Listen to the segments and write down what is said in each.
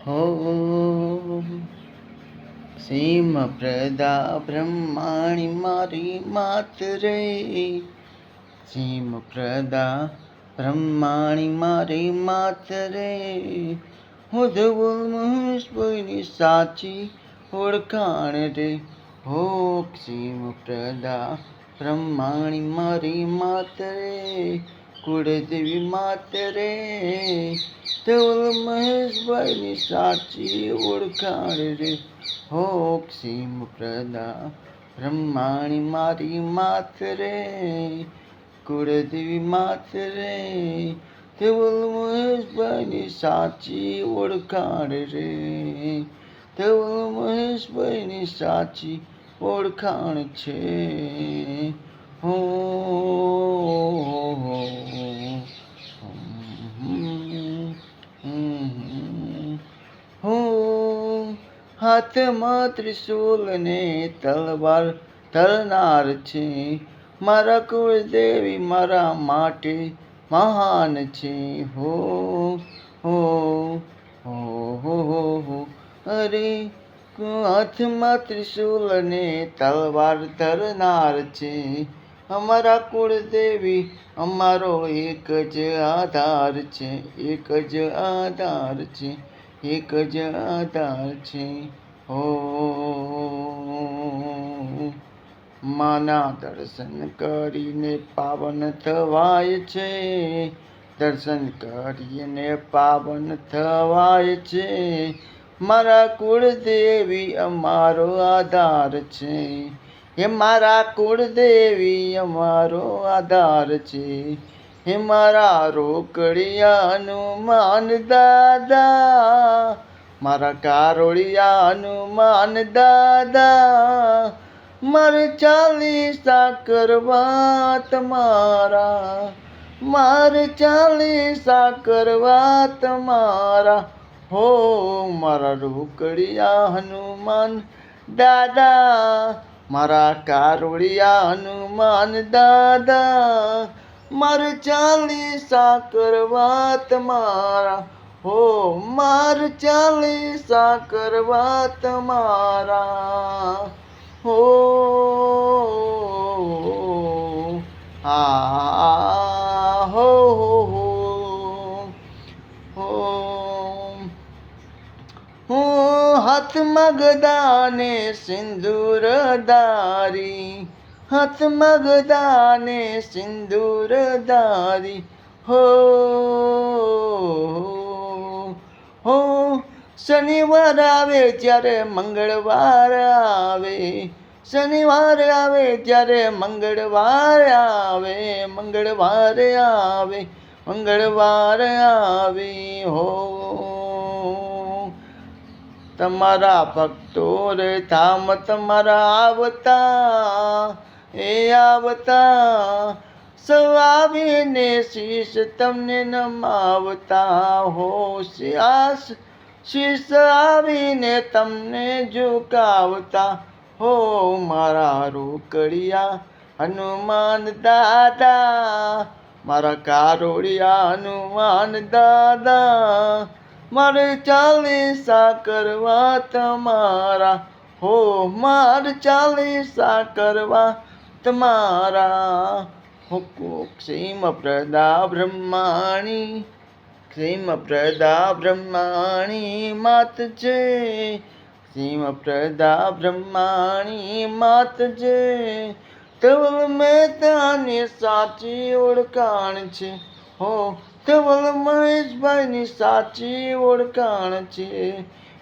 હો સીમ પ્રદા બ્રહ્માણી મારી માત રે, સીમ પ્રદા બ્રહ્માણી મારી માત રે, હું ધવલ મહેશ્વરની સાચી ઓળખાણ રે. હો સીમ પ્રદા બ્રહ્માણી મારી માત રે, કુળદેવી માત રે, ધવલ મહેશભાઈની સાચી ઓળખાણ રે. હો સીમ પ્રદા બ્રહ્માણી મારી માત રે, કુળદેવી માત રે, ધવલ મહેશભાઈની સાચી ઓળખાણ રે, ધવલ મહેશભાઈની સાચી ઓળખાણ છે. હો હાથમાં ત્રિશૂલ ને તલવાર ધરનાર છે, મારા કુળદેવી મારા માટે મહાન છે. હો હો હો અરે હાથમાં ત્રિશૂલ ને તલવાર ધરનાર છે, અમારા કુળદેવી અમારો એક જ આધાર છે, એક જ આધાર છે, એક જ આધાર છે. હો માના દર્શન કરીને પાવન થવાય છે, દર્શન કરીને પાવન થવાય છે, મારા કુળદેવી અમારો આધાર છે, હે મારા કુળદેવી અમારો આધાર છે, હે મારા રોકડિયા હનુમાન દાદા, મારા કારોળિયા હનુમાન દાદા, મારે ચાલીસા કરવા તમારા, મારે ચાલીસા કરવા તમારા. હો મારા રોકડિયા હનુમાન દાદા, મારા કારોળિયા હનુમાન દાદા, મારે ચાલીસા કરવા તમારા. હો માર ચાલીસા કરવા તમારા. હો હો હું હાથમાં ગદા ને સિંદૂર દારી, હાથમાં ગદા ને સિંદૂર દારી. હો હો શનિવાર આવે ત્યારે મંગળવાર આવે, શનિવાર આવે ત્યારે મંગળવાર આવે, મંગળવાર આવે, મંગળવાર આવે. હો તમારા ભક્તો રે ધામ તમારા આવતા, એ આવતા સૌ આવીને શીશ તમને નમાવતા. હો શીશ આવીને તમને ઝુકાવતા. હો મારા રોકડિયા હનુમાન દાદા, મારા કારોળિયા હનુમાન દાદા, મારે ચાલીસા કરવા તમારા. હો મારે ચાલીસા કરવા તમારા. હો ક્ષેમ પ્રદા બ્રહ્માણી, ક્ષેમ પ્રદા બ્રહ્માણી માત છે, ક્ષેમ પ્રદા બ્રહ્માણી માત છે, ધવલ મહેતાની સાચી ઓળખાણ છે. હો ધવલ મહેશભાઈની સાચી ઓળખાણ છે,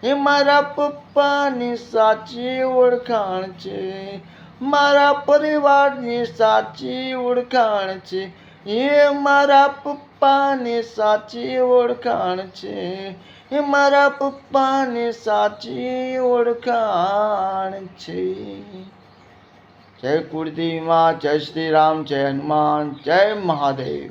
એ મારા પપ્પાની સાચી ઓળખાણ છે, મારા પરિવારની સાચી ઓળખાણ છે, એ મારા પપ્પાની સાચી ઓળખાણ છે, એ મારા પપ્પાની સાચી ઓળખાણ છે. જય કુળદેવી માં, જય શ્રી રામ, જય હનુમાન, જય મહાદેવ.